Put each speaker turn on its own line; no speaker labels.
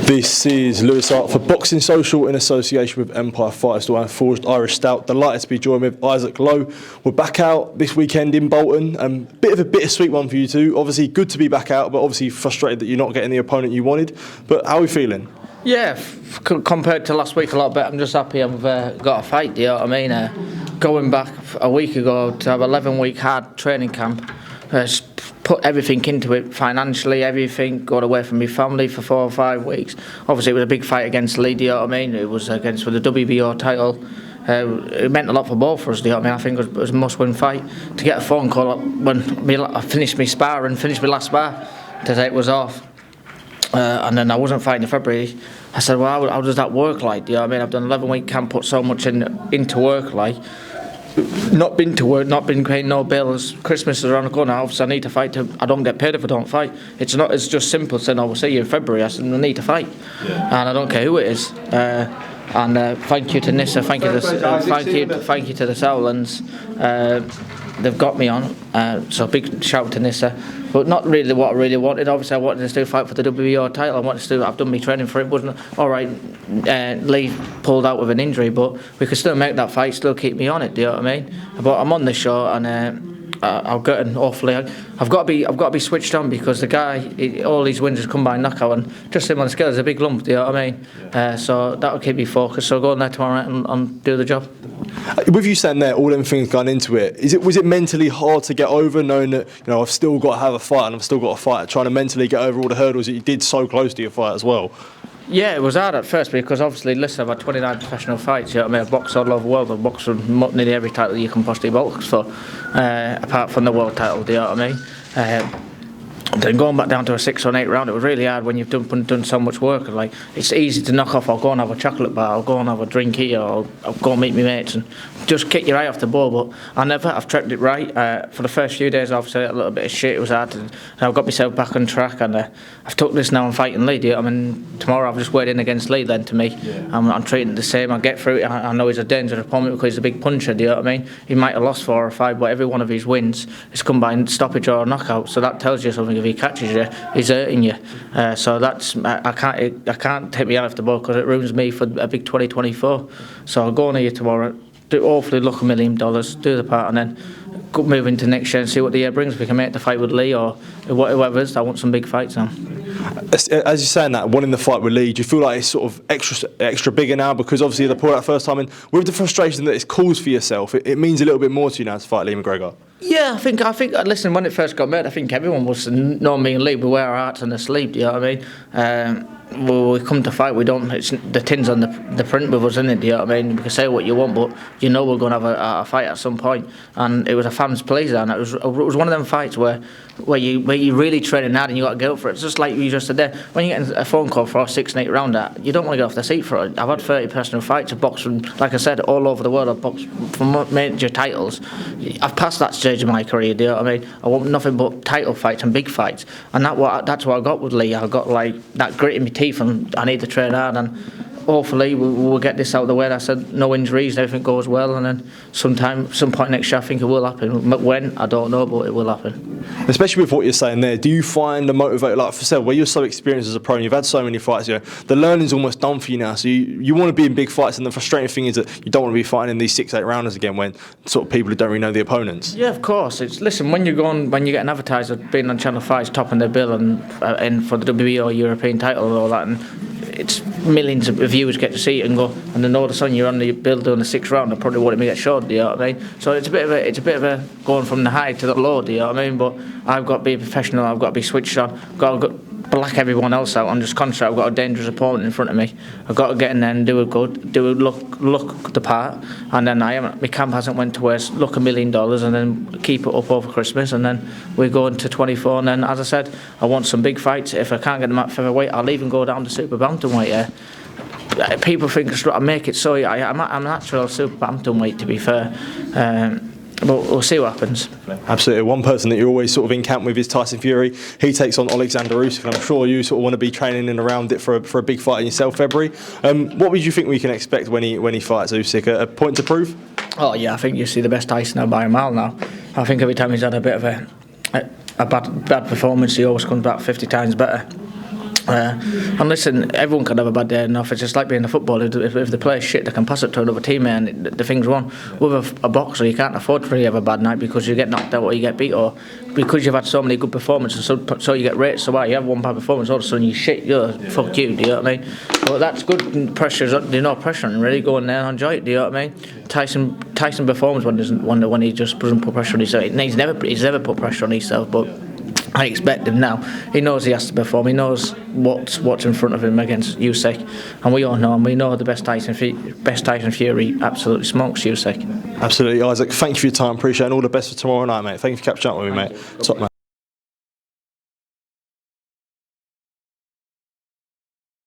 This is Lewis Hart for Boxing Social in association with Empire Fight Store and Forged Irish Stout. Delighted to be joined with Isaac Lowe. We're back out this weekend in Bolton. Bit of a bittersweet one for you two. Obviously good to be back out, but obviously frustrated that you're not getting the opponent you wanted. But how are we feeling?
Yeah, compared to last week, a lot better. I'm just happy I've got a fight, do you know what I mean? Going back a week ago to have 11-week hard training camp, put everything into it, financially, everything, got away from my family for 4 or 5 weeks. Obviously, it was a big fight against Lee, do you know what I mean? It was against for the WBO title. It meant a lot for both of us, do you know what I mean? I think it was a must-win fight. To get a phone call when I finished my spar and finished my last spar to say it was off. And then I wasn't fighting in February. I said, well, how does that work like? Do you know what I mean? I've done 11-week camp, put so much into work like. Not been to work, not been paying no bills. Christmas is around the corner. Obviously, I need to fight. I don't get paid if I don't fight. It's just simple saying, "Oh, we'll see you in February." I said, "I need to fight," and I don't care who it is. Thank you to Nissa. Thank you to the Sowlands. They've got me on. So big shout to Nissa. But not really what I really wanted. Obviously, I wanted to still fight for the WBO title. I wanted to do. I've done my training for it. Wasn't all right. Lee pulled out with an injury, but we could still make that fight. Still keep me on it. Do you know what I mean? But I'm on the show, and I'll get. And hopefully, I've got to be switched on because the guy, all these wins has come by knockout, and just him on the scale is a big lump. Do you know what I mean? Yeah. So that'll keep me focused. So I'll go in there tomorrow night and do the job.
With you saying there, all them things gone into it, was it mentally hard to get over, knowing that I've still got to have a fight and I've still got a fight, trying to mentally get over all the hurdles that you did so close to your fight as well?
Yeah, it was hard at first because obviously, listen, I've had 29 professional fights. You know what I mean? I've boxed all over the world. I've boxed for nearly every title you can possibly box for, apart from the world title. Do you know what I mean? Then going back down to a 6 or 8 round, it was really hard when you've done so much work. Like, it's easy to knock off. I'll go and have a chocolate bar. I'll go and have a drink here. I'll go and meet my mates and just kick your eye off the ball. But I've trekked it right. For the first few days, obviously a little bit of shit. It was hard. And I've got myself back on track, and I've took this now. I'm fighting Lee. I mean, tomorrow I've just weighed in against Lee. Then to me, yeah. I'm treating it the same. I get through it. I know he's a dangerous opponent because he's a big puncher. Do you know what I mean? He might have lost 4 or 5, but every one of his wins has come by stoppage or a knockout. So that tells you something. If he catches you, he's hurting you. So that's I can't take me out of the ball because it ruins me for a big 2024. So I'll go on here tomorrow, hopefully look $1 million, do the part, and then move into next year and see what the year brings. If we can make the fight with Lee or whoever it is. I want some big fights now.
As you're saying that, wanting the fight with Lee, do you feel like it's sort of extra bigger now because obviously they pulled out first time, and with the frustration that it's caused for yourself, it means a little bit more to you now to fight Lee McGregor? Yeah,
I think. Listen, when it first got made, I think everyone was knowing me and Lee. We wear our hearts on the sleeve. Do you know what I mean? When we come to fight, we don't. It's the tin's on the print with us, isn't it? Do you know what I mean? You can say what you want, but you know we're going to have a fight at some point. And it was a fans' pleaser, and it was one of them fights where you really training hard and you got to go for it. It's just like you just said there. When you get a phone call for a 6 and 8 rounder, you don't want to get off the seat for it. I've had 30 personal fights. I've boxed from, like I said, all over the world. I've boxed for major titles. I've passed that stage of my career. Do you know what I mean? I want nothing but title fights and big fights, and that's what I got with Lee. I got like that grit in my teeth, and I need to train hard, and hopefully we'll get this out of the way. I said no injuries, everything goes well, and then some point next year I think it will happen. When, I don't know, but it will happen.
Especially with what you're saying there, do you find the motivator, like for yourself, where you're so experienced as a pro and you've had so many fights, the learning's almost done for you now, so you want to be in big fights, and the frustrating thing is that you don't want to be fighting in these 6-8 rounders again when sort of people who don't really know the opponents.
Yeah, of course. Listen, when you get an advertiser being on Channel 5's topping their bill and for the WBO European title and all that, and it's millions of viewers get to see it and go, and then all of a sudden you're on the bill doing the 6th round and probably wouldn't get showed. Do you know what I mean? So it's a bit of a going from the high to the low. Do you know what I mean? But I've got to be a professional. I've got to be switched on. I've got to black everyone else out. I'm just conscious I've got a dangerous opponent in front of me. I've got to get in there and do look the part, and then my camp hasn't went to where it's look $1 million, and then keep it up over Christmas, and then we go into 24, and then as I said, I want some big fights. If I can't get them at featherweight, I'll even go down to super bantamweight. Yeah, people think I make it so. I'm an actual super bantamweight, to be fair. But we'll see what happens.
Absolutely. One person that you're always sort of in camp with is Tyson Fury. He takes on Oleksandr Usyk, and I'm sure you sort of want to be training in around it for a big fight in yourself, February. What would you think we can expect when he fights Usyk? A point to prove?
Oh yeah, I think you see the best Tyson out by a mile now. I think every time he's had a bit of a bad performance, he always comes back 50 times better. And listen, everyone can have a bad day enough. It's just like being a footballer. If the player's shit, they can pass it to another teammate and the thing's won. With a boxer, you can't afford to really have a bad night because you get knocked out or you get beat, or because you've had so many good performances, so you get rated so high. You have one bad performance, all of a sudden you shit, fuck you, do you know what I mean? But that's good. There's no pressure on him, really. Go in there and enjoy it, do you know what I mean? Tyson performs when he just doesn't put pressure on himself. He's never put pressure on himself, but I expect him now. He knows he has to perform. He knows what's in front of him against Usyk, and we all know him. We know the best Tyson Fury absolutely smokes Usyk.
Absolutely, Isaac. Thank you for your time. Appreciate it. And all the best for tomorrow night, mate. Thank you for catching up with me, mate. Top man.